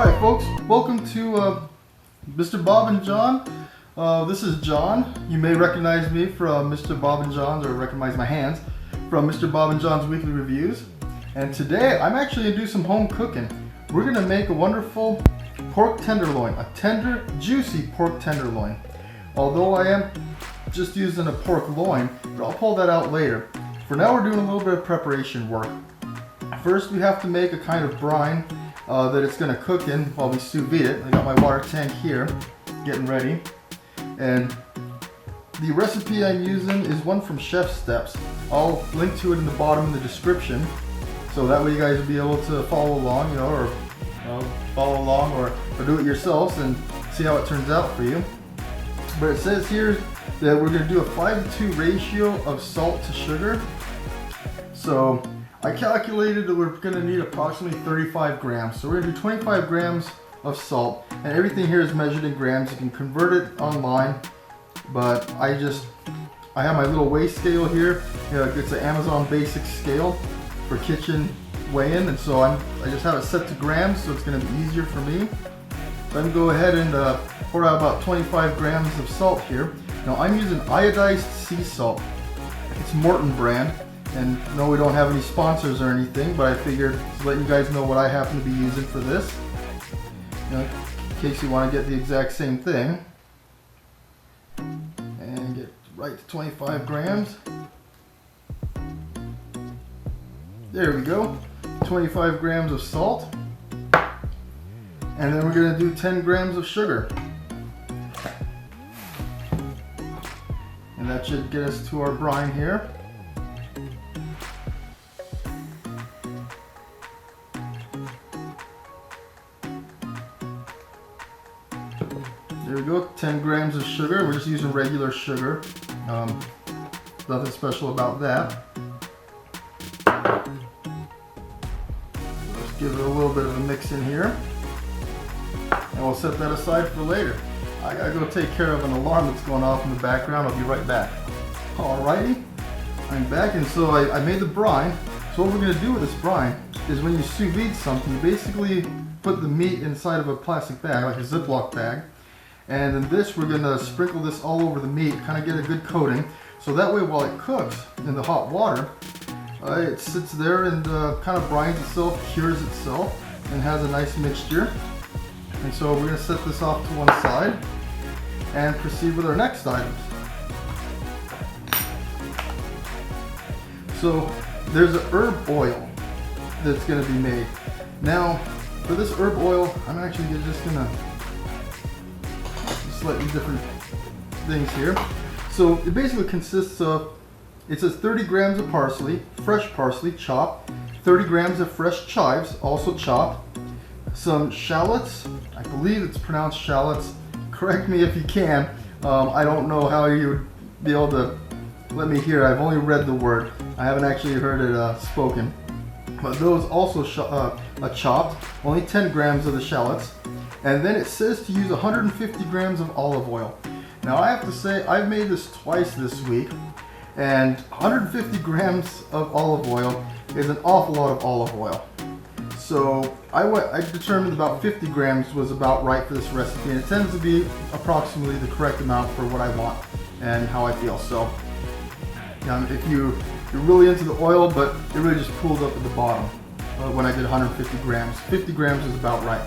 Alright folks, welcome to Mr. Bob and John. This is John. You may recognize me from Mr. Bob and John's, or recognize my hands from Mr. Bob and John's Weekly Reviews. And today I'm actually going to do some home cooking. We're going to make a wonderful pork tenderloin, a tender, juicy pork tenderloin. Although I am just using a pork loin, but I'll pull that out later. For now we're doing a little bit of preparation work. First we have to make a kind of brine that it's going to cook in while we sous vide it. I got my water tank here, getting ready. And the recipe I'm using is one from ChefSteps. I'll link to it in the bottom in the description, so that way you guys will be able to follow along, or do it yourselves and see how it turns out for you. But it says here that we're going to do a 5:2 ratio of salt to sugar. So I calculated that we're going to need approximately 35 grams. So we're going to do 25 grams of salt, and everything here is measured in grams. You can convert it online, but I have my little weigh scale here. It's an Amazon Basic scale for kitchen weigh-in, and so I just have it set to grams, so it's going to be easier for me. So I'm going to go ahead and pour out about 25 grams of salt here. Now I'm using iodized sea salt. It's Morton brand. And no, we don't have any sponsors or anything, but I figured to let you guys know what I happen to be using for this. In case you want to get the exact same thing. And get right to 25 grams. There we go. 25 grams of salt. And then we're going to do 10 grams of sugar. And that should get us to our brine here. There we go, 10 grams of sugar. We're just using regular sugar. Nothing special about that. Let's give it a little bit of a mix in here. And we'll set that aside for later. I gotta go take care of an alarm that's going off in the background. I'll be right back. Alrighty, I'm back, and so I made the brine. So what we're gonna do with this brine is when you sous vide something, you basically put the meat inside of a plastic bag, like a Ziploc bag. And in this, we're going to sprinkle this all over the meat, kind of get a good coating. So that way, while it cooks in the hot water, it sits there and kind of brines itself, cures itself, and has a nice mixture. And so we're going to set this off to one side and proceed with our next items. So there's an herb oil that's going to be made. Now, for this herb oil, I'm actually just going to slightly different things here. So it basically consists of, it says 30 grams of parsley, fresh parsley chopped, 30 grams of fresh chives, also chopped, some shallots, I believe it's pronounced shallots, correct me if you can. I don't know how you would be able to let me hear. I've only read the word, I haven't actually heard it spoken. But those also chopped, only 10 grams of the shallots. And then it says to use 150 grams of olive oil. Now I have to say, I've made this twice this week, and 150 grams of olive oil is an awful lot of olive oil. So I determined about 50 grams was about right for this recipe, and it tends to be approximately the correct amount for what I want and how I feel. So if you're really into the oil, but it really just pooled up at the bottom when I did 150 grams. 50 grams is about right.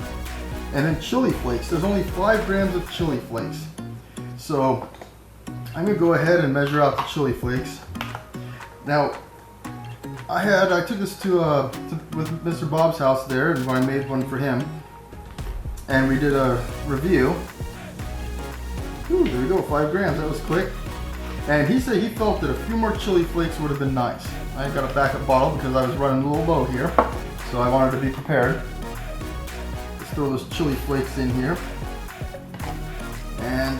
And then chili flakes. There's only 5 grams of chili flakes. So I'm gonna go ahead and measure out the chili flakes. Now, I took this with Mr. Bob's house there, and I made one for him, and we did a review. Ooh, there we go, 5 grams. That was quick. And he said he felt that a few more chili flakes would have been nice. I got a backup bottle because I was running a little low here, so I wanted to be prepared. Throw those chili flakes in here, and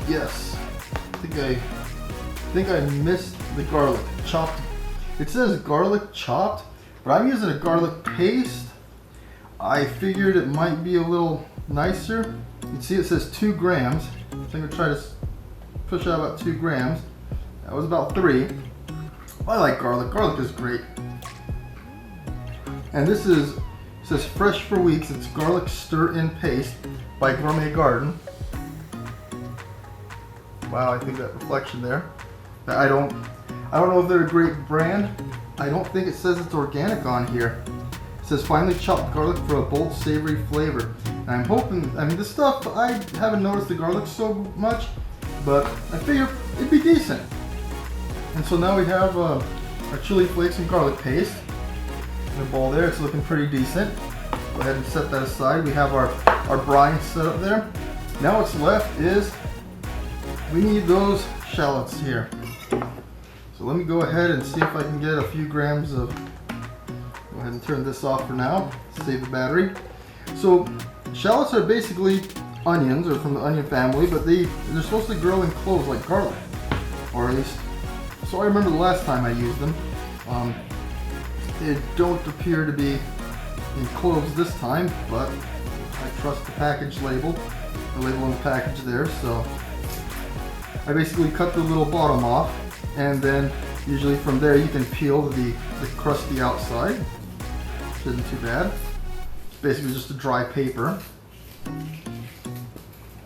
yes, I think I missed the garlic chopped. It says garlic chopped, but I'm using a garlic paste. I figured it might be a little nicer. You can see it says 2 grams. So I'm gonna try to push out about 2 grams. That was about 3. I like garlic. Garlic is great. And this is It says fresh for weeks. It's garlic stir-in paste by Gourmet Garden. Wow, I think that reflection there. I don't know if they're a great brand. I don't think it says it's organic on here. It says finely chopped garlic for a bold, savory flavor. And I'm hoping, I mean, this stuff, I haven't noticed the garlic so much, but I figure it'd be decent. And so now we have our chili flakes and garlic paste in the bowl there. It's looking pretty decent. Go ahead and set that aside. We have our brine set up there. Now what's left is we need those shallots here. So let me go ahead and see if I can get a few grams of, go ahead and turn this off for now, save the battery. So shallots are basically onions, or from the onion family, but they're supposed to grow in cloves like garlic, or at least, so I remember the last time I used them. They don't appear to be in cloves this time, but I trust the package label, the label on the package there. So I basically cut the little bottom off, and then usually from there you can peel the crusty outside, which isn't too bad. It's basically just a dry paper.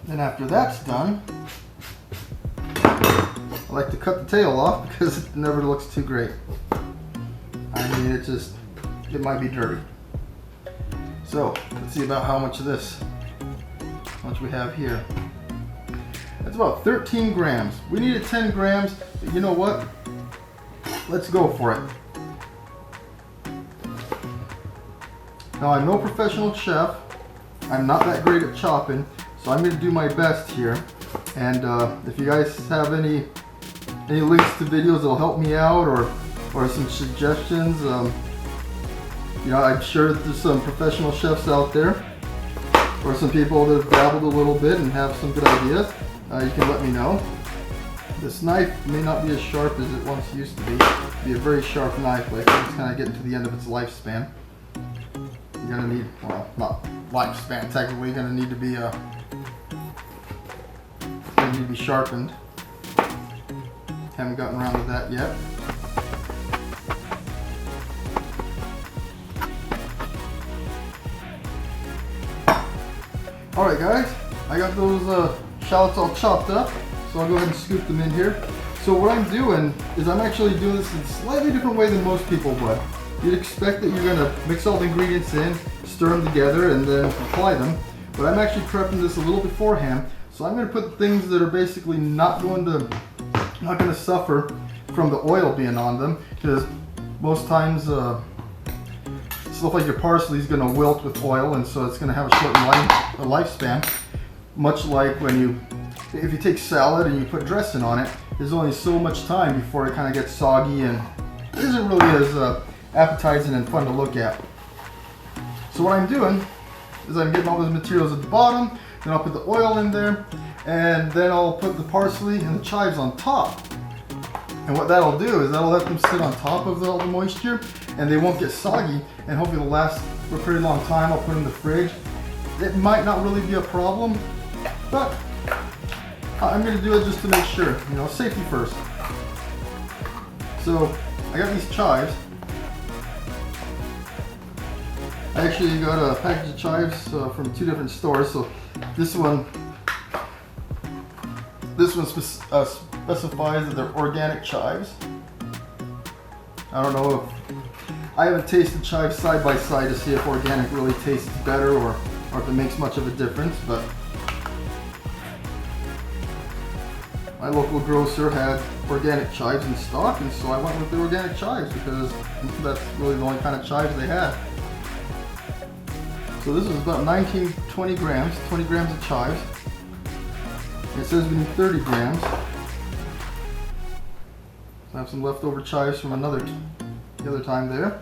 Then after that's done, I like to cut the tail off because it never looks too great. I mean, it might be dirty. So let's see about how much of this, how much we have here. That's about 13 grams. We needed 10 grams, but you know what? Let's go for it. Now, I'm no professional chef. I'm not that great at chopping, so I'm going to do my best here. And if you guys have any links to videos that'll help me out, or some suggestions, you know, I'm sure that there's some professional chefs out there, or some people that have dabbled a little bit and have some good ideas. You can let me know. This knife may not be as sharp as it once used to be. It'd be a very sharp knife, like it's kind of getting to the end of its lifespan. You're gonna need, well, not lifespan technically, you're gonna need to be sharpened. Haven't gotten around to that yet. Alright guys, I got those shallots all chopped up, so I'll go ahead and scoop them in here. So what I'm doing is I'm actually doing this in a slightly different way than most people would. You'd expect that you're going to mix all the ingredients in, stir them together, and then apply them. But I'm actually prepping this a little beforehand, so I'm going to put things that are basically not going to suffer from the oil being on them, because most times stuff like your parsley is going to wilt with oil, and so it's going to have a short lifespan. Much like if you take salad and you put dressing on it, there's only so much time before it kind of gets soggy and it isn't really as appetizing and fun to look at. So what I'm doing is I'm getting all those materials at the bottom, then I'll put the oil in there, and then I'll put the parsley and the chives on top. And what that'll do is that'll let them sit on top of all the moisture, and they won't get soggy, and hopefully they'll last for a pretty long time. I'll put them in the fridge. It might not really be a problem, but I'm going to do it just to make sure, you know, safety first. So I got these chives. I actually got a package of chives from 2 different stores. So this one specifies that they're organic chives. I don't know if I haven't tasted chives side by side to see if organic really tastes better or if it makes much of a difference, but my local grocer had organic chives in stock, and so I went with the organic chives because that's really the only kind of chives they had. So this is about 20 grams of chives. It says we need 30 grams. I have some leftover chives from the other time there.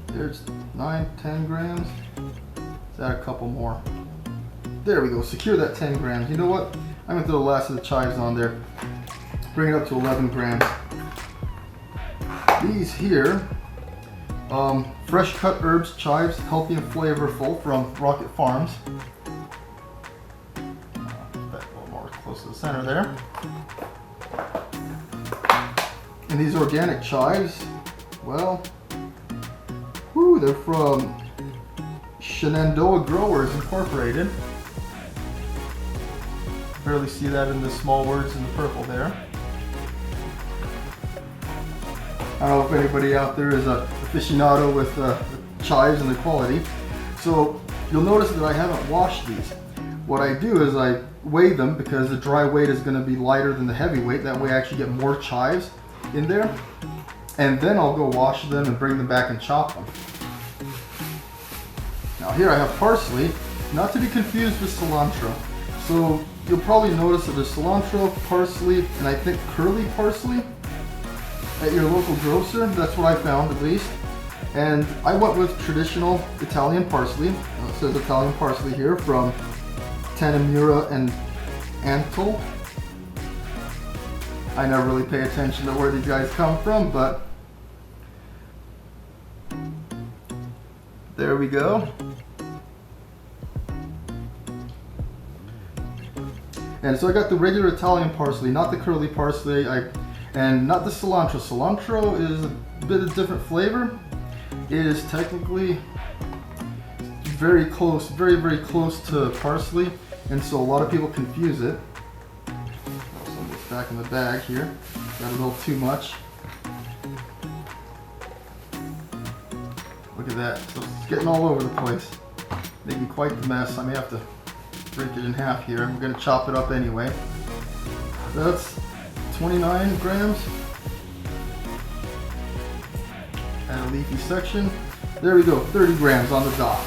There's 9, 10 grams. Let's add a couple more. There we go, secure that 10 grams. You know what? I'm gonna throw the last of the chives on there. Bring it up to 11 grams. These here, fresh cut herbs, chives, healthy and flavorful from Rocket Farms. That a little more close to the center there. And these organic chives, well, They're from Shenandoah Growers Incorporated. Barely see that in the small words in the purple there. I don't know if anybody out there is a aficionado with the chives and the quality. So you'll notice that I haven't washed these. What I do is I weigh them because the dry weight is going to be lighter than the heavy weight. That way I actually get more chives in there. And then I'll go wash them and bring them back and chop them. Now here I have parsley, not to be confused with cilantro. So you'll probably notice that there's cilantro, parsley, and I think curly parsley at your local grocer. That's what I found at least. And I went with traditional Italian parsley. It says Italian parsley here from Tanamura and Antle. I never really pay attention to where these guys come from, but there we go. And so I got the regular Italian parsley, not the curly parsley, and not the cilantro. Cilantro is a bit of different flavor. It is technically very close, very, very close to parsley, and so a lot of people confuse it. Some of this back in the bag here. Got a little too much. Look at that. So it's getting all over the place. Making quite the mess. I may have to break it in half here. I'm going to chop it up anyway. That's 29 grams. And a leafy section. There we go, 30 grams on the dot.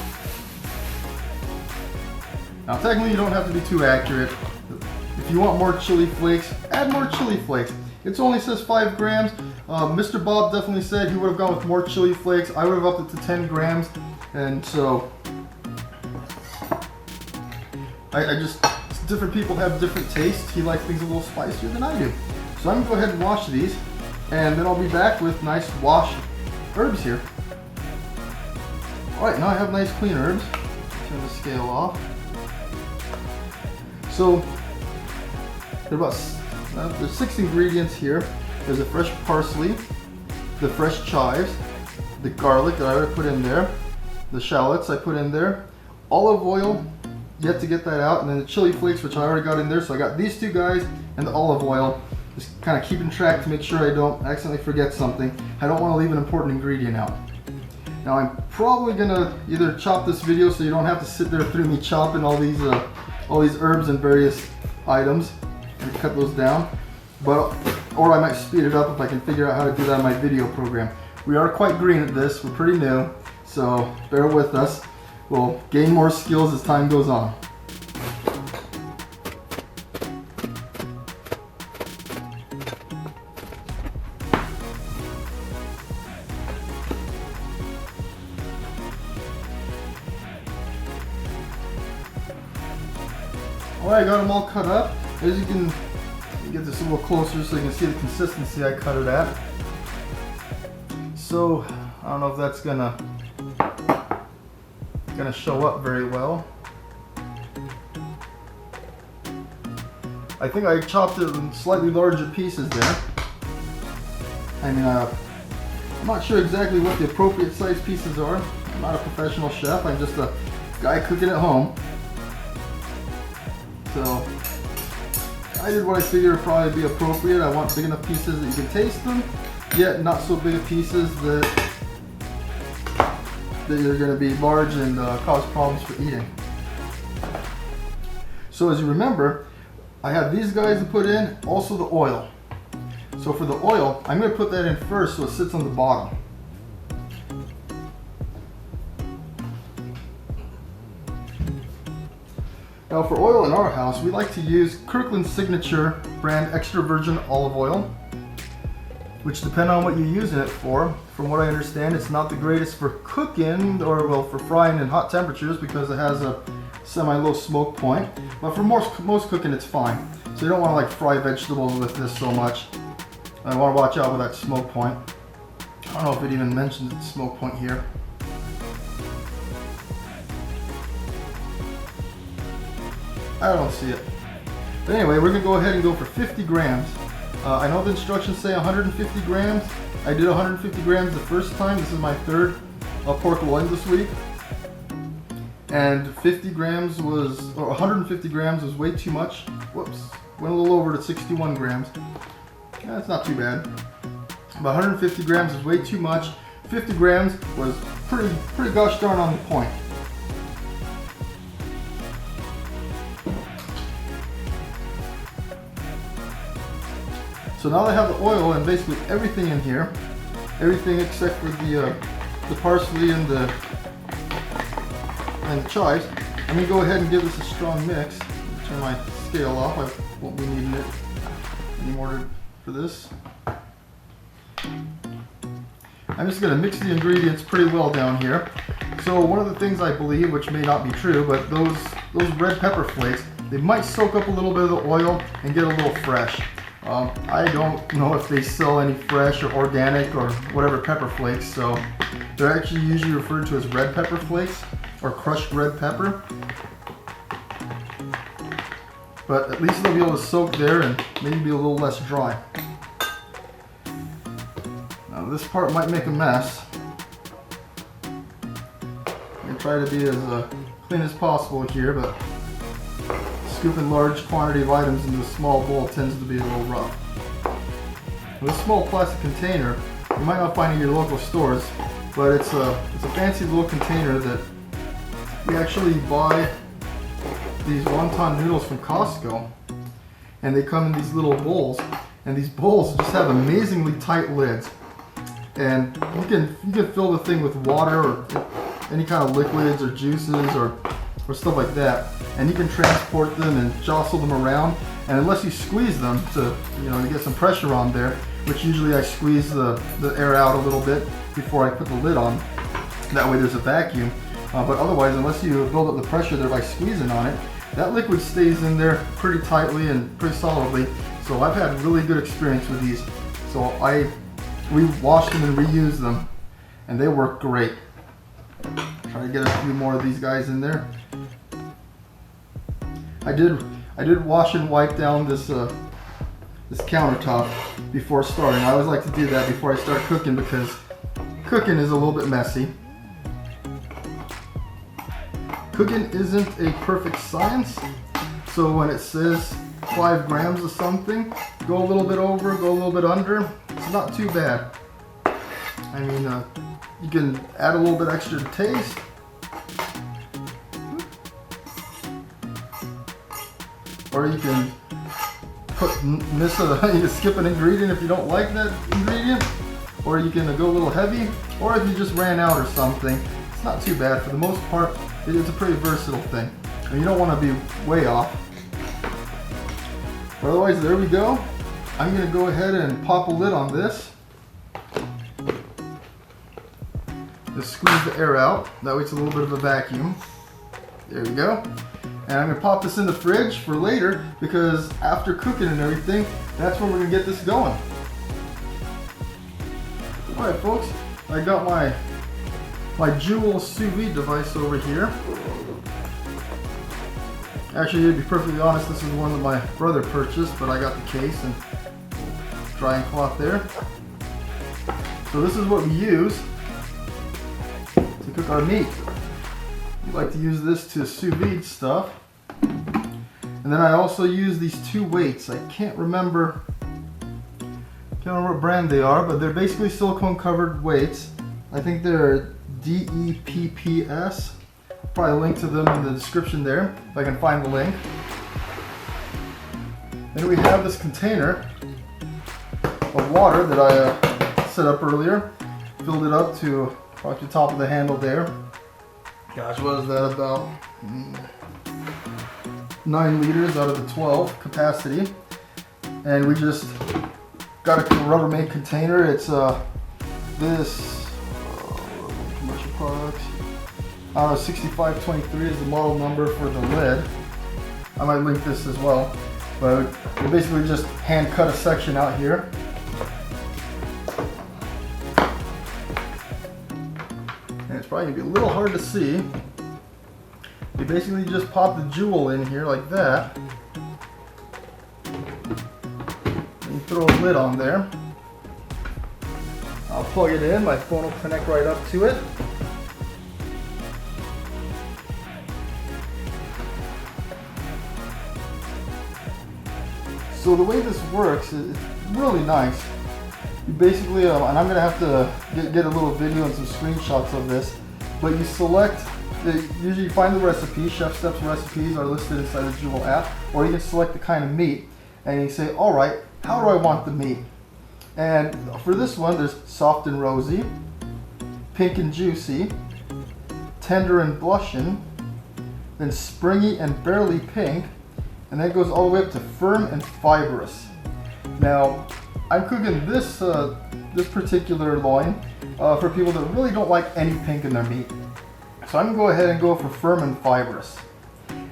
Now technically you don't have to be too accurate. If you want more chili flakes, add more chili flakes. It only says 5 grams. Mr. Bob definitely said he would have gone with more chili flakes. I would have upped it to 10 grams. And so, I just, different people have different tastes. He likes things a little spicier than I do. So I'm gonna go ahead and wash these, and then I'll be back with nice washed herbs here. All right, now I have nice clean herbs. Turn the scale off. So there's 6 ingredients here. There's the fresh parsley, the fresh chives, the garlic that I already put in there, the shallots I put in there, olive oil, yet to get that out, and then the chili flakes, which I already got in there. So I got these 2 guys and the olive oil. Just kind of keeping track to make sure I don't accidentally forget something. I don't want to leave an important ingredient out. Now I'm probably gonna either chop this video so you don't have to sit there through me chopping all these herbs and various items and cut those down, or I might speed it up if I can figure out how to do that in my video program. We are quite green at this. We're pretty new, so bear with us. We'll gain more skills as time goes on. Alright, I got them all cut up. As you can get this a little closer so you can see the consistency I cut it at. So, I don't know if that's gonna show up very well. I think I chopped it in slightly larger pieces there. I mean, I'm not sure exactly what the appropriate size pieces are. I'm not a professional chef, I'm just a guy cooking at home. So I did what I figured would probably be appropriate. I want big enough pieces that you can taste them, yet not so big of pieces that you're going to be large and cause problems for eating. So as you remember, I have these guys to put in, also the oil. So for the oil, I'm going to put that in first so it sits on the bottom. Now for oil in our house, we like to use Kirkland Signature brand extra virgin olive oil, which depending on what you're using it for, from what I understand, it's not the greatest for cooking, or well, for frying in hot temperatures because it has a semi-low smoke point. But for most cooking, it's fine. So you don't want to like fry vegetables with this so much. I want to watch out with that smoke point. I don't know if it even mentions the smoke point here. I don't see it. But anyway, we're going to go ahead and go for 50 grams. I know the instructions say 150 grams. I did 150 grams the first time. This is my third pork loin this week, and 50 grams was, or 150 grams was way too much. Whoops, went a little over to 61 grams. That's not too bad. But 150 grams is way too much. 50 grams was pretty gosh darn on the point. So now they have the oil and basically everything in here, everything except for the parsley and the chives. I'm gonna go ahead and give this a strong mix. Turn my scale off. I won't be needing it anymore for this. I'm just going to mix the ingredients pretty well down here. So one of the things I believe, which may not be true, but those red pepper flakes, they might soak up a little bit of the oil and get a little fresh. I don't know if they sell any fresh or organic or whatever pepper flakes, so they're actually usually referred to as red pepper flakes or crushed red pepper. But at least they'll be able to soak there and maybe be a little less dry. Now this part might make a mess. I'm going to try to be as clean as possible here, but scooping large quantity of items into a small bowl tends to be a little rough. With a small plastic container, you might not find it in your local stores, but it's a fancy little container that we actually buy these wonton noodles from Costco, and they come in these little bowls, and these bowls just have amazingly tight lids, and you can fill the thing with water or any kind of liquids or juices or stuff like that, and you can transport them and jostle them around. And unless you squeeze them to get some pressure on there, which usually I squeeze the air out a little bit before I put the lid on, that way there's a vacuum. But otherwise, unless you build up the pressure there by squeezing on it, that liquid stays in there pretty tightly and pretty solidly. So I've had really good experience with these. So we wash them and reuse them, and they work great. Try to get a few more of these guys in there. I did wash and wipe down this countertop before starting. I always like to do that before I start cooking because cooking is a little bit messy. Cooking isn't a perfect science, so when it says 5 grams of something, go a little bit over, go a little bit under, it's not too bad. I mean, you can add a little bit extra to taste. Or you can you can skip an ingredient if you don't like that ingredient. Or you can go a little heavy. Or if you just ran out or something, it's not too bad. For the most part, it's a pretty versatile thing. And you don't want to be way off. But otherwise, there we go. I'm going to go ahead and pop a lid on this. Just squeeze the air out. That way it's a little bit of a vacuum. There we go. And I'm going to pop this in the fridge for later because after cooking and everything, that's when we're going to get this going. Alright folks, I got my Joule Sous Vide device over here. Actually, to be perfectly honest, this is one that my brother purchased, but I got the case and drying cloth there. So this is what we use to cook our meat. We like to use this to sous vide stuff. And then I also use these 2 weights. I can't remember what brand they are, but they're basically silicone covered weights. I think they're DEPPS. I'll probably link to them in the description there if I can find the link. Then we have this container of water that I set up earlier. Filled it up to probably the top of the handle there. Gosh, what is that, about 9 liters out of the 12 capacity. And we just got a Rubbermaid container. It's this commercial products. I don't know, 6523 is the model number for the lid. I might link this as well. But we basically just hand cut a section out here. And it's probably gonna be a little hard to see. You basically just pop the Joule in here like that. And you throw a lid on there. I'll plug it in, my phone will connect right up to it. So the way this works is really nice. You basically, and I'm gonna have to get a little video and some screenshots of this, but you select, usually you find the recipe, ChefSteps recipes are listed inside the Joule app, or you can select the kind of meat, and you say, all right, how do I want the meat? And for this one, there's soft and rosy, pink and juicy, tender and blushing, then springy and barely pink, and then it goes all the way up to firm and fibrous. Now, I'm cooking this this particular loin for people that really don't like any pink in their meat. So I'm gonna go ahead and go for firm and fibrous.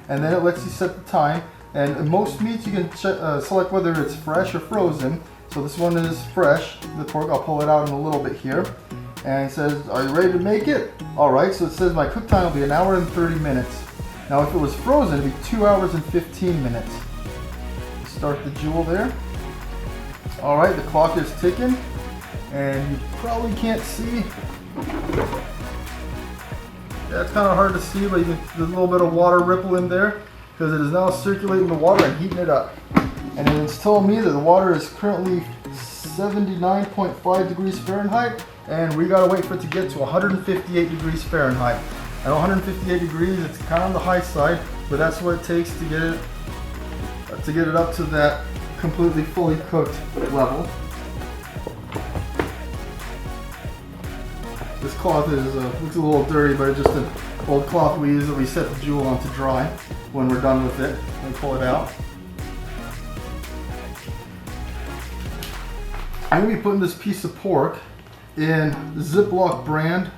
And then it lets you set the time. And in most meats you can select whether it's fresh or frozen. So this one is fresh, the pork. I'll pull it out in a little bit here. And it says, are you ready to make it? All right, so it says my cook time will be 1 hour and 30 minutes. Now if it was frozen, it'd be 2 hours and 15 minutes. Start the Joule there. All right, the clock is ticking, and you probably can't see. That's kind of hard to see, but there's a little bit of water ripple in there because it is now circulating the water and heating it up. And it's telling me that the water is currently 79.5 degrees Fahrenheit, and we gotta wait for it to get to 158 degrees Fahrenheit. I know 158 degrees, it's kind of on the high side, but that's what it takes to get it up to that completely fully cooked level. This cloth is looks a little dirty, but it's just an old cloth we use that we set the Joule on to dry when we're done with it. Let me pull it out. I'm going to be putting this piece of pork in Ziploc brand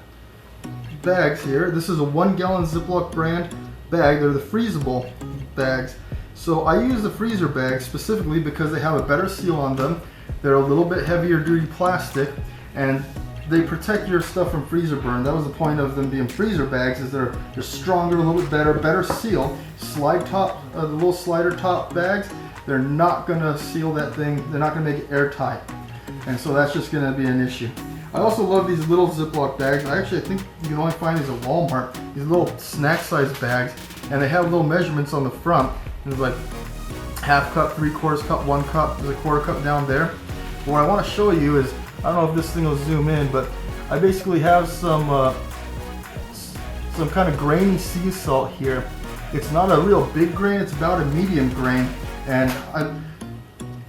bags here. This is a 1 gallon Ziploc brand bag. They're the freezable bags. So I use the freezer bags specifically because they have a better seal on them. They're a little bit heavier duty plastic, and they protect your stuff from freezer burn. That was the point of them being freezer bags, is they're stronger, a little bit better seal. Slide top, the little slider top bags, they're not gonna seal that thing. They're not gonna make it airtight. And so that's just gonna be an issue. I also love these little Ziploc bags. I think you can only find these at Walmart. These little snack size bags, and they have little measurements on the front. There's like half cup, 3/4 cup, 1 cup, there's a 1/4 cup down there. But what I want to show you is, I don't know if this thing will zoom in, but I basically have some kind of grainy sea salt here. It's not a real big grain, it's about a medium grain. And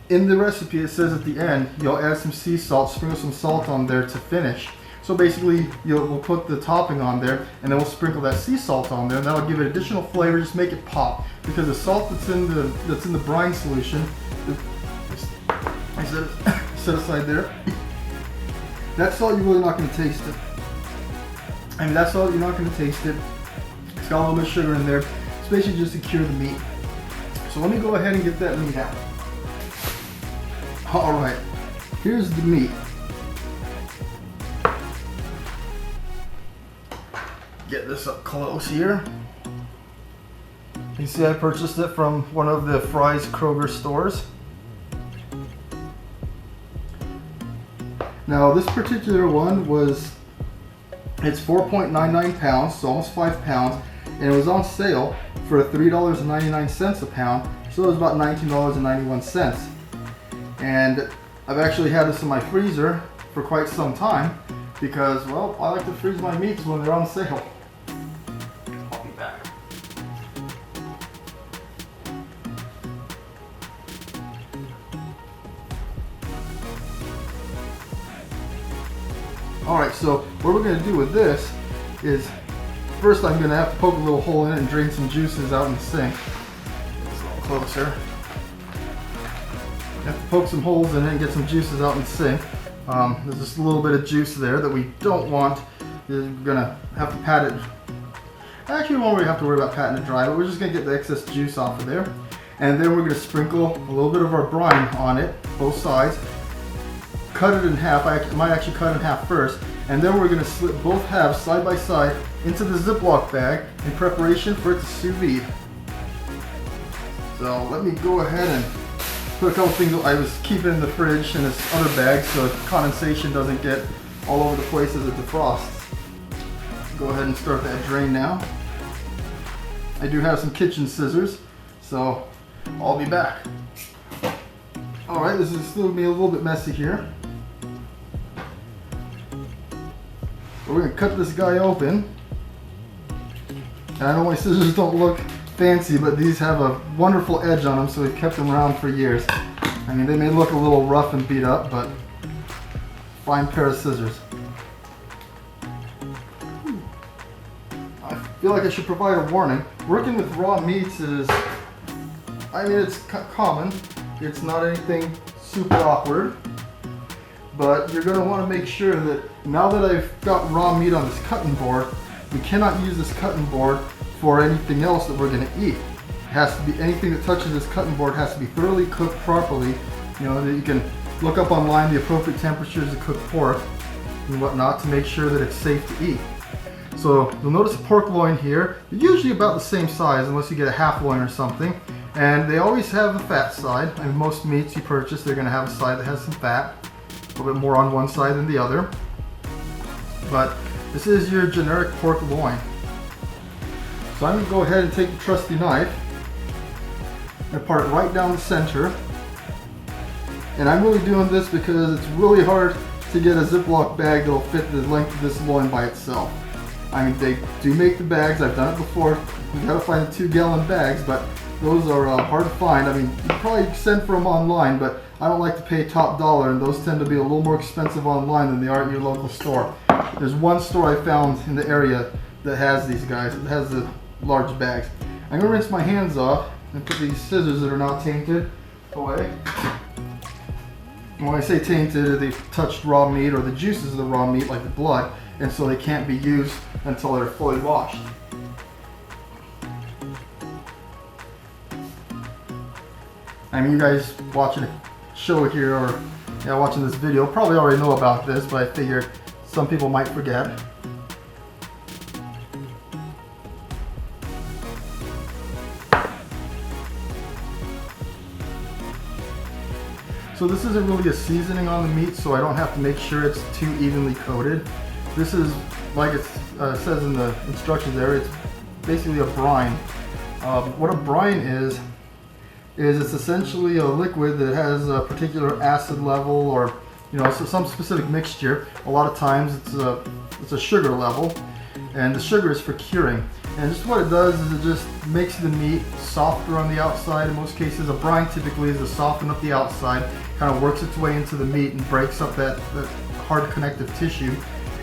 in the recipe it says at the end, you'll add some sea salt, sprinkle some salt on there to finish. So basically, we'll put the topping on there, and then we'll sprinkle that sea salt on there, and that'll give it additional flavor, just make it pop. Because the salt that's in the brine solution, I set aside there. That salt, you're really not going to taste it. I mean, that salt, you're not going to taste it. It's got a little bit of sugar in there. It's basically just to cure the meat. So let me go ahead and get that meat out. All right, here's the meat. Get this up close here. You see I purchased it from one of the Fry's Kroger stores. Now this particular one it's 4.99 pounds, so almost 5 pounds, and it was on sale for $3.99 a pound, so it was about $19.91. And I've actually had this in my freezer for quite some time because, well, I like to freeze my meats when they're on sale. I'll be back. Alright, so what we're going to do with this is, first I'm going to have to poke a little hole in it and drain some juices out in the sink. It's a little closer. Have to poke some holes in it and get some juices out in the sink. There's just a little bit of juice there that we don't want. We're going to have to pat it. Actually, we won't really have to worry about patting it dry, but we're just going to get the excess juice off of there. And then we're going to sprinkle a little bit of our brine on it, both sides. Cut it in half. I might actually cut it in half first. And then we're going to slip both halves side by side into the Ziploc bag in preparation for it to sous vide. So let me go ahead and put a couple things I was keeping in the fridge in this other bag so condensation doesn't get all over the place as it defrosts. Go ahead and start that drain now. I do have some kitchen scissors, so I'll be back. All right, this is still gonna be a little bit messy here. We're gonna cut this guy open. And I know my scissors don't look fancy, but these have a wonderful edge on them, so we've kept them around for years. I mean, they may look a little rough and beat up, but fine pair of scissors. I feel like I should provide a warning. Working with raw meats is, I mean, it's common. It's not anything super awkward, but you're going to want to make sure that now that I've got raw meat on this cutting board, we cannot use this cutting board for anything else that we're going to eat. It has to be, anything that touches this cutting board has to be thoroughly cooked properly. You know, that you can look up online the appropriate temperatures to cook pork and whatnot to make sure that it's safe to eat. So you'll notice a pork loin here. They're usually about the same size unless you get a half loin or something. And they always have a fat side. I mean, most meats you purchase, they're going to have a side that has some fat. A little bit more on one side than the other. But this is your generic pork loin. So I'm going to go ahead and take the trusty knife and part it right down the center. And I'm really doing this because it's really hard to get a Ziploc bag that'll fit the length of this loin by itself. I mean, they do make the bags. I've done it before. You gotta find the 2-gallon bags, but those are hard to find. I mean, you can probably send for them online, but I don't like to pay top dollar, and those tend to be a little more expensive online than they are at your local store. There's one store I found in the area that has these guys. It has the large bags. I'm gonna rinse my hands off and put these scissors that are not tainted away. And when I say tainted, they've touched raw meat or the juices of the raw meat, like the blood, and so they can't be used until they're fully washed. I mean, you guys watching a show here or watching this video probably already know about this, but I figured some people might forget. So this isn't really a seasoning on the meat, so I don't have to make sure it's too evenly coated. This is, like it says in the instructions there, it's basically a brine. What a brine is it's essentially a liquid that has a particular acid level or so some specific mixture. A lot of times it's a sugar level, and the sugar is for curing. And just what it does is it just makes the meat softer on the outside. In most cases, a brine typically is to soften up the outside, kind of works its way into the meat and breaks up that hard connective tissue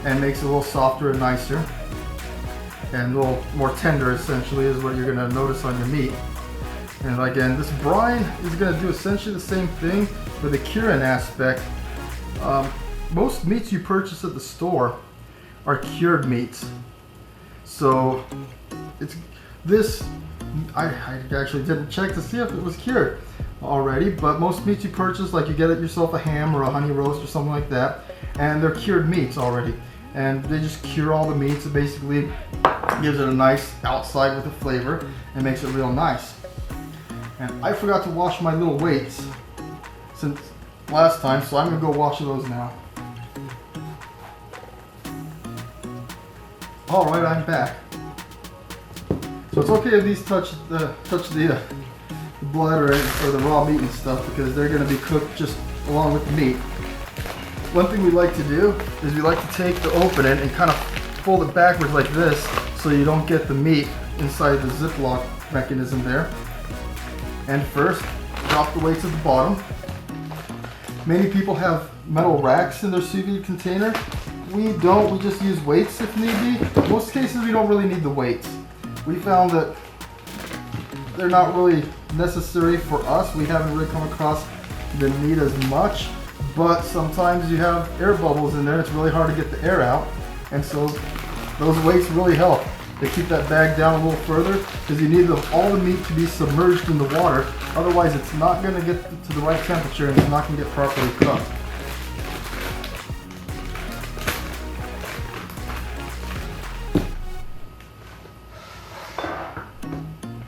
and makes it a little softer and nicer. And a little more tender, essentially, is what you're going to notice on your meat. And again, this brine is going to do essentially the same thing with the curing aspect. Most meats you purchase at the store are cured meats. So it's this, I actually didn't check to see if it was cured already, but most meats you purchase, like you get it yourself a ham or a honey roast or something like that, and they're cured meats already. And they just cure all the meats. It basically gives it a nice outside with a flavor and makes it real nice. And I forgot to wash my little weights since last time, so I'm gonna go wash those now. All right, I'm back. So it's okay if these touch the blood or the raw meat and stuff, because they're going to be cooked just along with the meat. One thing we like to do is we like to take the opening and kind of fold it backwards like this, so you don't get the meat inside the Ziploc mechanism there. And first, drop the weights at the bottom. Many people have metal racks in their sous vide container. We don't, we just use weights if need be. In most cases we don't really need the weights. We found that they're not really necessary for us. We haven't really come across the need as much, but sometimes you have air bubbles in there. It's really hard to get the air out, and so those weights really help. They keep that bag down a little further because you need all the meat to be submerged in the water. Otherwise it's not going to get to the right temperature and it's not going to get properly cooked.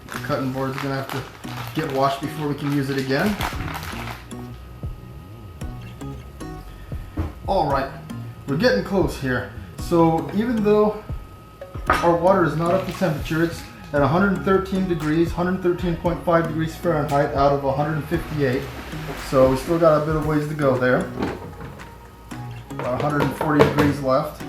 The cutting board is going to have to get washed before we can use it again. Alright, we're getting close here. So even though our water is not up to temperature, it's at 113 degrees, 113.5 degrees Fahrenheit out of 158. So we still got a bit of ways to go there. About 140 degrees left.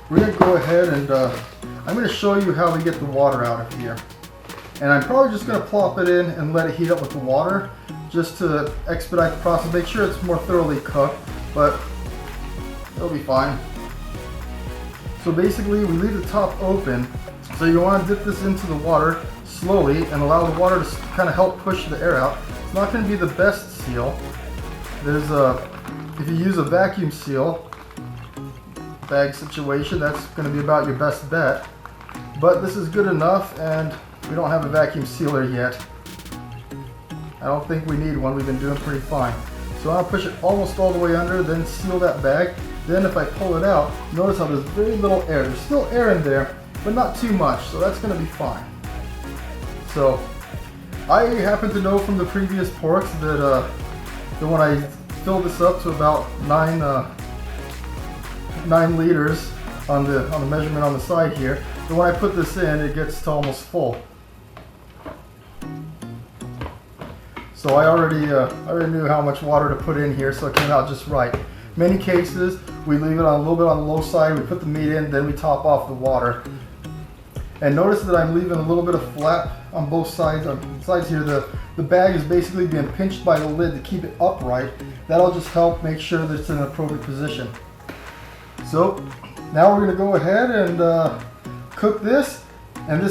We're going to go ahead and I'm going to show you how we get the water out of here. And I'm probably just going to plop it in and let it heat up with the water just to expedite the process, make sure it's more thoroughly cooked, but it'll be fine. So basically we leave the top open, so you want to dip this into the water slowly and allow the water to kind of help push the air out. It's not going to be the best seal. There's if you use a vacuum seal bag situation, that's going to be about your best bet. But this is good enough, and we don't have a vacuum sealer yet. I don't think we need one. We've been doing pretty fine. So I'll push it almost all the way under, then seal that bag. Then if I pull it out, notice how there's very little air. There's still air in there, but not too much, so that's going to be fine. So I happen to know from the previous porks that when I filled this up to about 9 liters on the measurement on the side here, but when I put this in, it gets to almost full. So I already knew how much water to put in here, so it came out just right. Many cases, we leave it on a little bit on the low side, we put the meat in, then we top off the water. And notice that I'm leaving a little bit of flap on both sides. On sides here, the bag is basically being pinched by the lid to keep it upright. That'll just help make sure that it's in an appropriate position. So now we're going to go ahead and cook this. And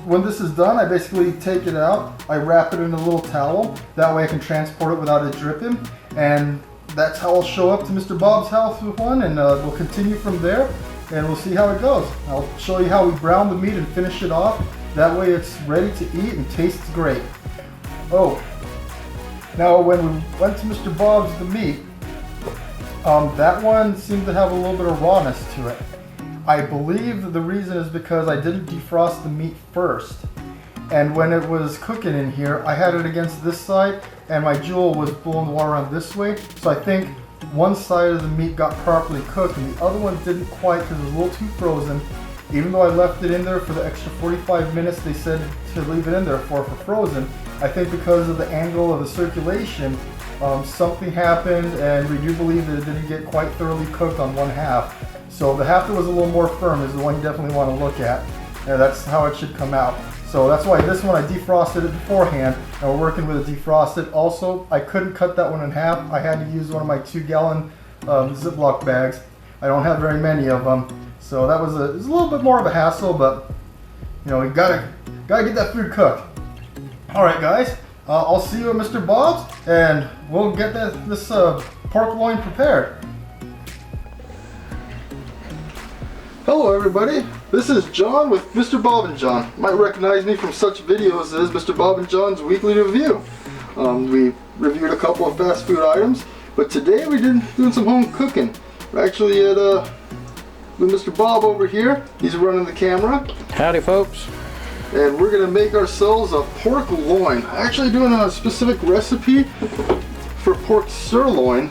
when this is done, I basically take it out. I wrap it in a little towel. That way I can transport it without it dripping. And that's how I'll show up to Mr. Bob's house with one, and we'll continue from there. And we'll see how it goes. I'll show you how we brown the meat and finish it off. That way it's ready to eat and tastes great. Oh, now when we went to Mr. Bob's the meat, that one seemed to have a little bit of rawness to it. I believe the reason is because I didn't defrost the meat first. And when it was cooking in here, I had it against this side and my Joule was blowing the water around this way. So I think one side of the meat got properly cooked and the other one didn't quite because it was a little too frozen. Even though I left it in there for the extra 45 minutes they said to leave it in there for frozen, I think because of the angle of the circulation, something happened, and we do believe that it didn't get quite thoroughly cooked on one half. So the half that was a little more firm is the one you definitely want to look at. And that's how it should come out. So that's why this one I defrosted it beforehand, and we're working with a defrosted. Also, I couldn't cut that one in half. I had to use one of my 2-gallon Ziploc bags. I don't have very many of them. So that was it was a little bit more of a hassle, but you know, we gotta get that food cooked. All right, guys, I'll see you at Mr. Bob's, and we'll get this pork loin prepared. Hello, everybody. This is John with Mr. Bob and John. You might recognize me from such videos as Mr. Bob and John's Weekly Review. We reviewed a couple of fast food items, but today we're doing some home cooking. We're actually at with Mr. Bob over here. He's running the camera. Howdy, folks. And we're gonna make ourselves a pork loin. Actually doing a specific recipe for pork sirloin.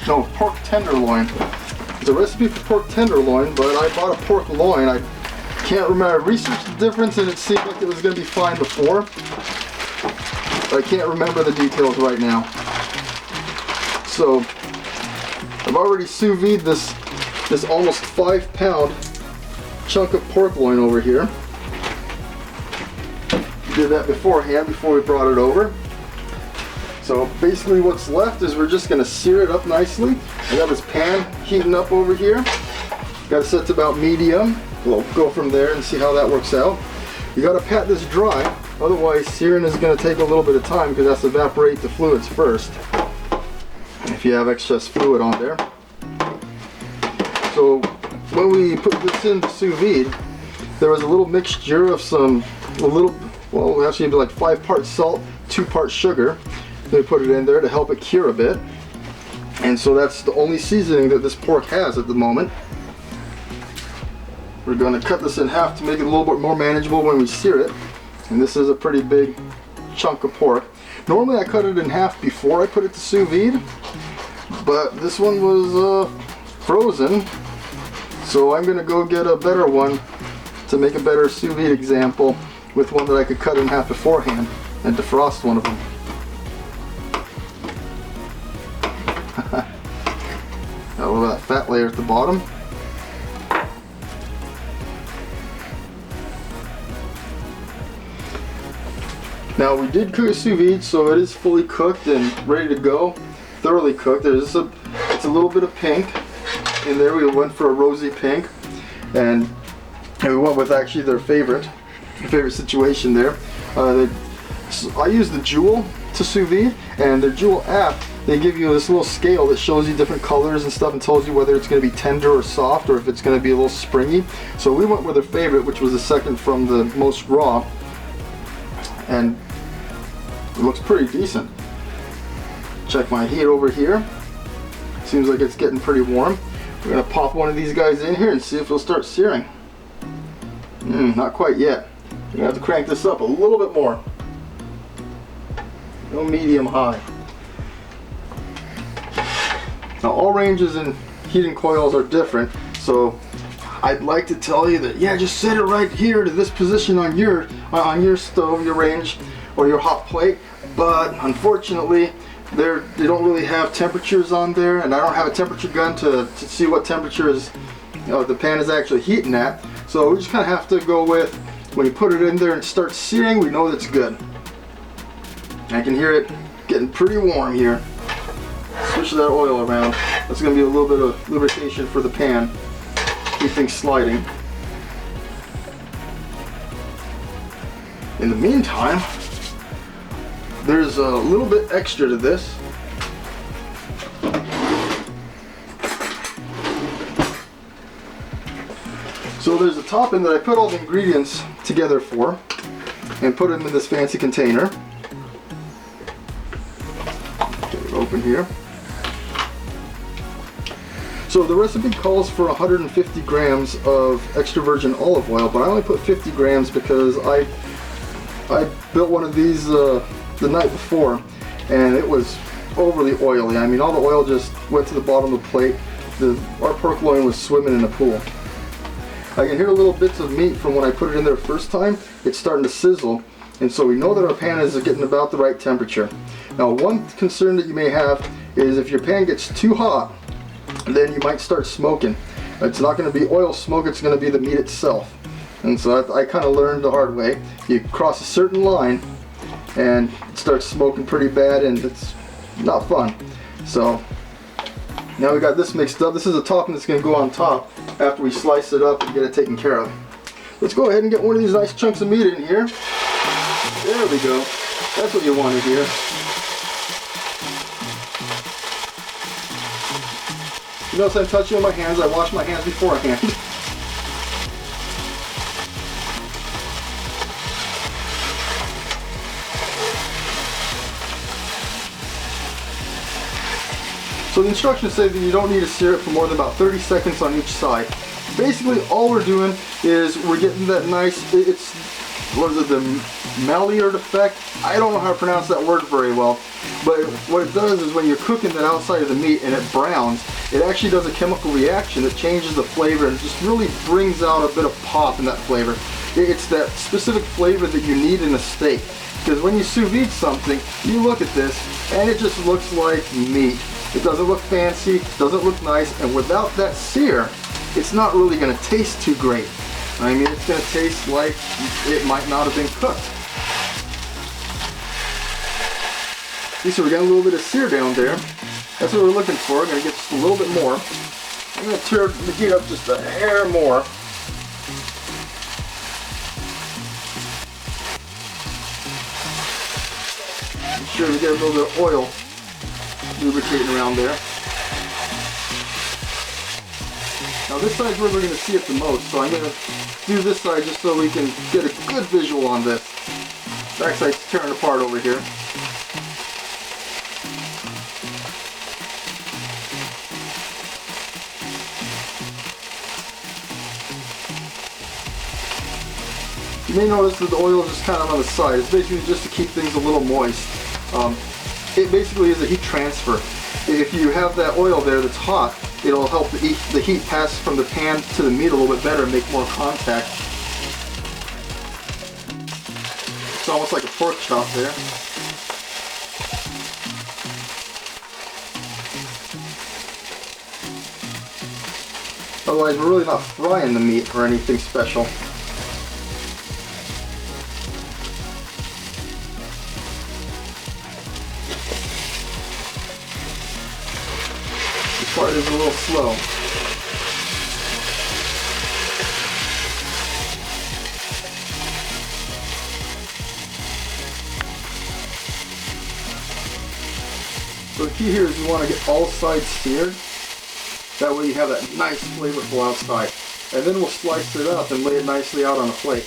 No, pork tenderloin. It's a recipe for pork tenderloin, but I bought a pork loin. I can't remember. I researched the difference and it seemed like it was gonna be fine before. But I can't remember the details right now. So I've already sous vide this almost 5-pound chunk of pork loin over here. Did that beforehand before we brought it over. So basically what's left is we're just gonna sear it up nicely. I got this pan heating up over here. Got it set to about medium. We'll go from there and see how that works out. You gotta pat this dry, otherwise searing is gonna take a little bit of time because it has to evaporate the fluids first, if you have excess fluid on there. So when we put this in the sous vide, there was a little mixture of well, actually it'd be like 5 parts salt, 2 parts sugar. Then we put it in there to help it cure a bit. And so that's the only seasoning that this pork has at the moment. We're going to cut this in half to make it a little bit more manageable when we sear it. And this is a pretty big chunk of pork. Normally I cut it in half before I put it to sous vide, but this one was frozen So I'm gonna go get a better one to make a better sous vide example with one that I could cut in half beforehand and defrost one of them. Got a little of that fat layer at the bottom. Now we did cook a sous vide, so it is fully cooked and ready to go, thoroughly cooked. It's a little bit of pink in there. We went for a rosy pink, and we went with actually their favorite situation there. I use the Joule to sous vide, and their Joule app, they give you this little scale that shows you different colors and stuff and tells you whether it's going to be tender or soft, or if it's going to be a little springy. So we went with their favorite, which was the second from the most raw, and it looks pretty decent. Check my heat over here. Seems like it's getting pretty warm. We're going to pop one of these guys in here and see if it'll start searing. Not quite yet. We're going to have to crank this up a little bit more. No medium high. Now all ranges in heating coils are different, so I'd like to tell you that, yeah, just set it right here to this position on your stove, your range, or your hot plate. But unfortunately, they don't really have temperatures on there, and I don't have a temperature gun to see what temperature is, the pan is actually heating at. So we just kind of have to go with, when you put it in there and start searing, we know that's good. I can hear it getting pretty warm here. Switch that oil around. That's going to be a little bit of lubrication for the pan. Keep things sliding. In the meantime, there's a little bit extra to this. So there's a topping that I put all the ingredients together for and put them in this fancy container. Get it open here. So the recipe calls for 150 grams of extra virgin olive oil, but I only put 50 grams because I built one of these the night before, and it was overly oily. I mean, all the oil just went to the bottom of the plate. Our pork loin was swimming in a pool. I can hear little bits of meat from when I put it in there first time. It's starting to sizzle, and so we know that our pan is getting about the right temperature. Now, one concern that you may have is if your pan gets too hot, then you might start smoking. It's not going to be oil smoke, it's going to be the meat itself. And so I kind of learned the hard way. You cross a certain line and it starts smoking pretty bad, and it's not fun. So now we got this mixed up. This is a topping that's going to go on top after we slice it up and get it taken care of. Let's go ahead and get one of these nice chunks of meat in here. There we go. That's what you wanted here. You notice I'm touching with my hands. I wash my hands beforehand. So the instructions say that you don't need to sear it for more than about 30 seconds on each side. Basically, all we're doing is we're getting that nice, what is it, the Maillard effect? I don't know how to pronounce that word very well, but what it does is when you're cooking that outside of the meat and it browns, it actually does a chemical reaction that changes the flavor and just really brings out a bit of pop in that flavor. It's that specific flavor that you need in a steak. Because when you sous vide something, you look at this and it just looks like meat. It doesn't look fancy, doesn't look nice, and without that sear, it's not really going to taste too great. I mean, it's going to taste like it might not have been cooked. See, so we're getting a little bit of sear down there. That's what we're looking for. We're going to get just a little bit more. I'm going to turn the heat up just a hair more. Make sure we get a little bit of oil lubricating around there. Now this side's where we're going to see it the most, so I'm going to do this side just so we can get a good visual on this. Back side's tearing apart over here. You may notice that the oil is just kind of on the side. It's basically just to keep things a little moist. It basically is a heat transfer. If you have that oil there that's hot it'll help the heat pass from the pan to the meat a little bit better and make more contact. It's almost like a pork chop there. Otherwise, we're really not frying the meat or anything special. This part is a little slow. So the key here is you want to get all sides seared. That way you have that nice flavorful outside. And then we'll slice it up and lay it nicely out on a plate.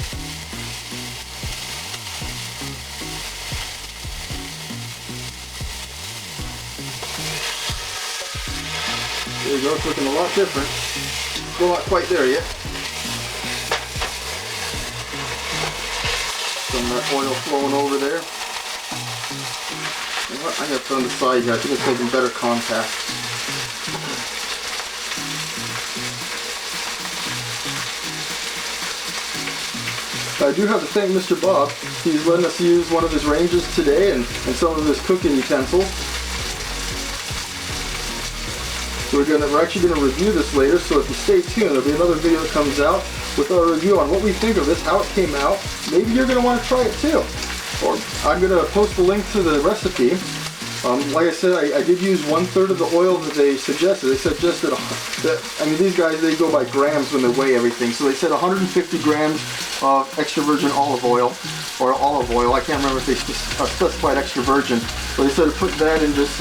There you go, it's looking a lot different. Still not quite there yet. Some of that oil flowing over there. You know what? I got it on the side here. I think it's making better contact. I do have to thank Mr. Bob. He's letting us use one of his ranges today and some of his cooking utensils. So we're actually going to review this later, so if you stay tuned, there'll be another video that comes out with our review on what we think of this, how it came out. Maybe you're going to want to try it too. Or I'm going to post a link to the recipe. Like I said, I did use 1/3 of the oil that they suggested. They suggested I mean, these guys, they go by grams when they weigh everything. So they said 150 grams of extra virgin olive oil, or olive oil. I can't remember if they specified extra virgin, but they said to put that in this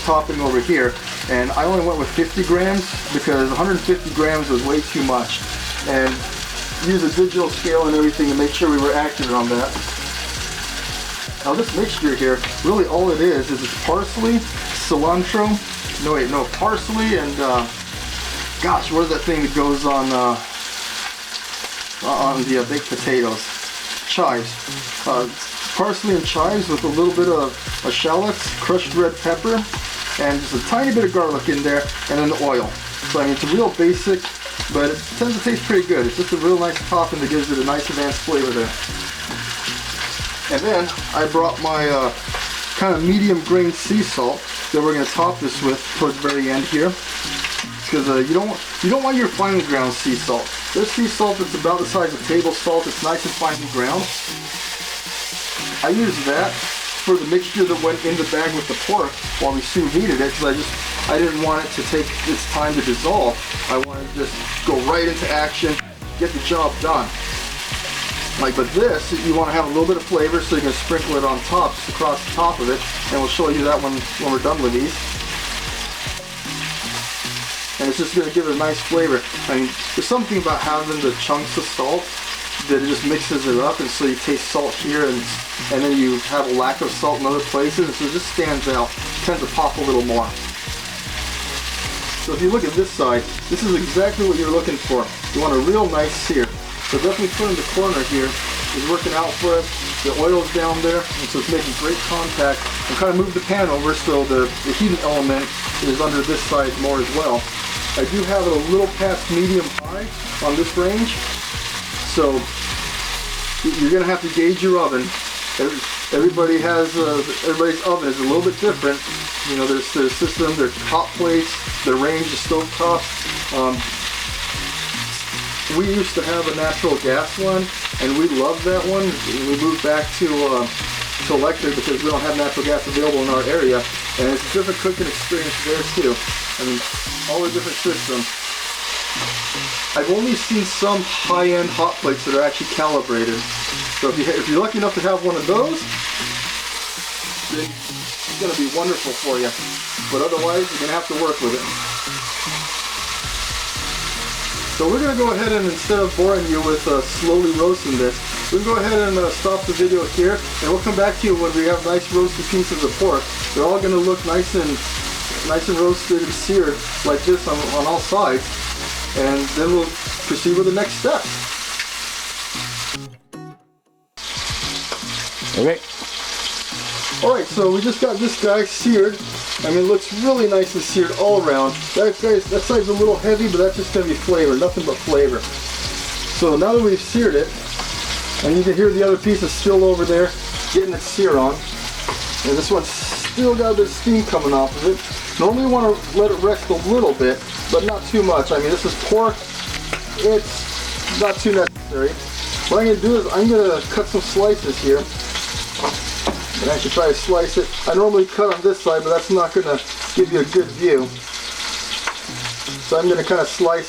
topping over here. And I only went with 50 grams because 150 grams was way too much. And use a digital scale and everything to make sure we were accurate on that. Now this mixture here, really all it is it's parsley, cilantro, parsley and, gosh, what is that thing that goes on the baked potatoes? Chives. Parsley and chives with a little bit of shallots, crushed red pepper, and just a tiny bit of garlic in there, and then the oil. So I mean, it's a real basic, but it tends to taste pretty good. It's just a real nice topping that gives it a nice advanced flavor there. And then I brought my kind of medium grain sea salt that we're going to top this with towards the very end here, because you don't want your finely ground sea salt. This sea salt that's about the size of table salt. It's nice and finely ground. I used that for the mixture that went in the bag with the pork while we sous vide it, because I didn't want it to take its time to dissolve. I wanted to just go right into action, get the job done. But this, you want to have a little bit of flavor, so you can sprinkle it on top, just across the top of it, and we'll show you that when we're done with these. And it's just going to give it a nice flavor. I mean, there's something about having the chunks of salt that it just mixes it up, and so you taste salt here, and then you have a lack of salt in other places, and so it just stands out. It tends to pop a little more. So if you look at this side, this is exactly what you're looking for. You want a real nice sear. So definitely put in the corner here is working out for us. The oil's down there, and so it's making great contact. And kind of move the pan over so the heating element is under this side more as well. I do have it a little past medium high on this range, so you're going to have to gauge your oven. Everybody's oven is a little bit different. You know, there's their system, their hot plates, their range, the stove top. We used to have a natural gas one, and we loved that one. We moved back to electric because we don't have natural gas available in our area, and it's a different cooking experience there too. I mean, all the different systems. I've only seen some high-end hot plates that are actually calibrated. So if you're lucky enough to have one of those, then it's going to be wonderful for you. But otherwise, you're going to have to work with it. So we're going to go ahead and, instead of boring you with slowly roasting this, we'll go ahead and stop the video here, and we'll come back to you when we have nice roasted pieces of pork. They're all going to look nice and roasted and seared like this on all sides, and then we'll proceed with the next step. Okay. Alright, so we just got this guy seared I mean, it looks really nice and seared all around. That side's a little heavy, but that's just going to be flavor, nothing but flavor. So now that we've seared it, and you can hear the other piece is still over there, getting its sear on. And this one's still got a bit of steam coming off of it. Normally you want to let it rest a little bit, but not too much. I mean, this is pork. It's not too necessary. What I'm going to do is I'm going to cut some slices here. And I should try to slice it. I normally cut on this side, but that's not going to give you a good view. So I'm going to kind of slice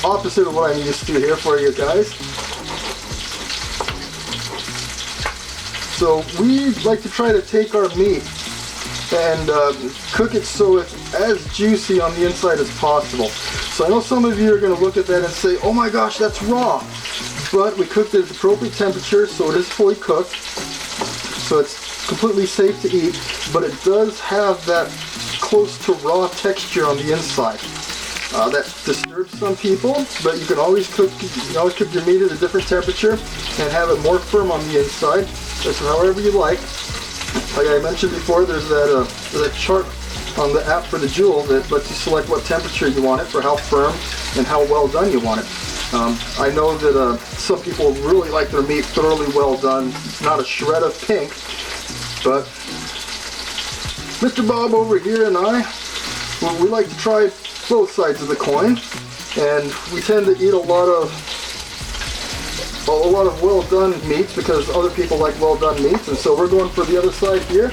opposite of what I'm used to here for you guys. So we like to try to take our meat and cook it so it's as juicy on the inside as possible. So I know some of you are going to look at that and say, oh my gosh, that's raw. But we cooked it at the appropriate temperature, so it is fully cooked. So it's completely safe to eat, but it does have that close to raw texture on the inside. That disturbs some people, but you can always cook your meat at a different temperature and have it more firm on the inside. Just however you like. Like I mentioned before, there's that chart on the app for the Joule that lets you select what temperature you want it for how firm and how well done you want it. I know that some people really like their meat thoroughly well done, not a shred of pink, but Mr. Bob over here and I, we like to try both sides of the coin, and we tend to eat a lot of well done meats because other people like well done meats, and so we're going for the other side here.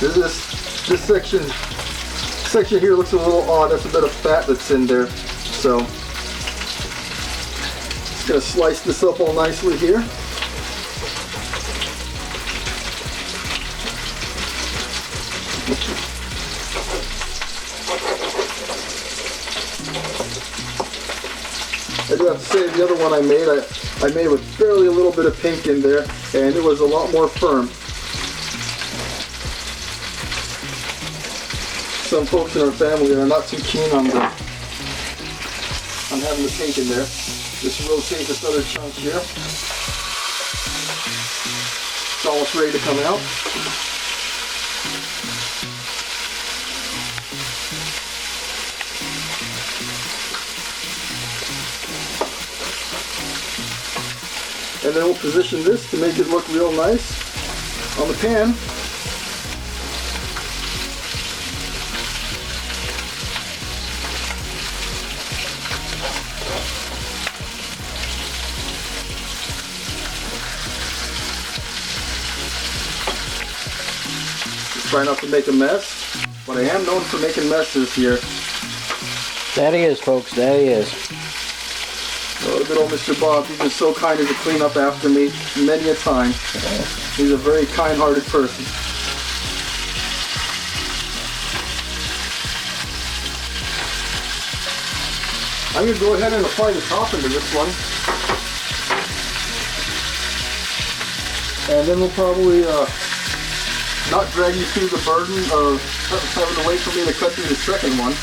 This section here looks a little odd. That's a bit of fat that's in there, so just gonna slice this up all nicely here. I do have to say, the other one I made with barely a little bit of pink in there, and it was a lot more firm. Some folks in our family are not too keen on having the pink in there. Just rotate this other chunk here. It's almost ready to come out. And then we'll position this to make it look real nice on the pan. Try not to make a mess, but I am known for making messes here. That he is, folks, that he is. Oh, good old Mr. Bob, he's been so kind to clean up after me many a time. He's a very kind-hearted person. I'm going to go ahead and apply the topping to this one. And then we'll probably not drag you through the burden of having to wait for me to cut through the second one.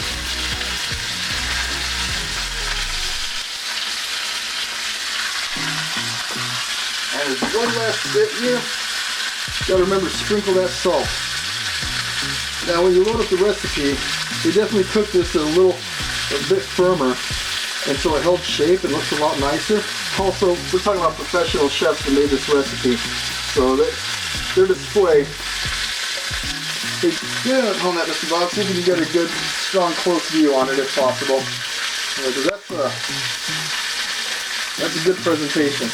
And there's one last bit here. You gotta remember to sprinkle that salt. Now when you load up the recipe, we definitely cooked this a bit firmer, and so it held shape and looks a lot nicer. Also, we're talking about professional chefs that made this recipe, so their display. Hey, get on that, Mr. Bob, see if you can get a good, strong, close view on it if possible. Because that's a good presentation.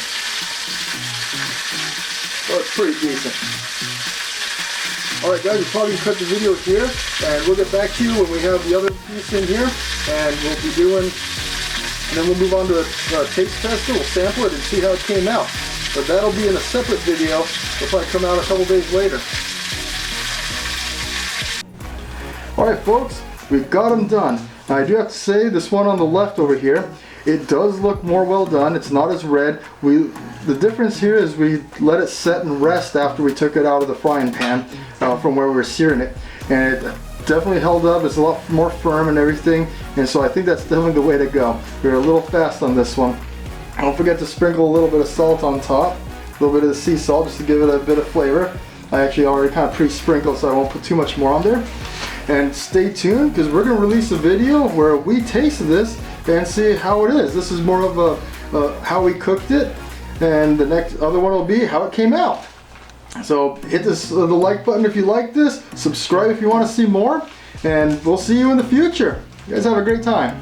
Well, it's pretty decent. Alright guys, we'll probably cut the video here, and we'll get back to you when we have the other piece in here, and then we'll move on to a taste tester. We'll sample it and see how it came out. But that'll be in a separate video. It'll probably come out a couple days later. Alright folks, we've got them done. Now I do have to say, this one on the left over here, it does look more well done. It's not as red. The difference here is we let it set and rest after we took it out of the frying pan from where we were searing it. And it definitely held up. It's a lot more firm and everything. And so I think that's definitely the way to go. We were a little fast on this one. Don't forget to sprinkle a little bit of salt on top. A little bit of the sea salt just to give it a bit of flavor. I actually already kind of pre-sprinkled, so I won't put too much more on there. And stay tuned, because we're going to release a video where we taste this and see how it is. This is more of a how we cooked it, and the next other one will be how it came out. So hit this the like button if you like this, subscribe if you want to see more, and we'll see you in the future. You guys have a great time.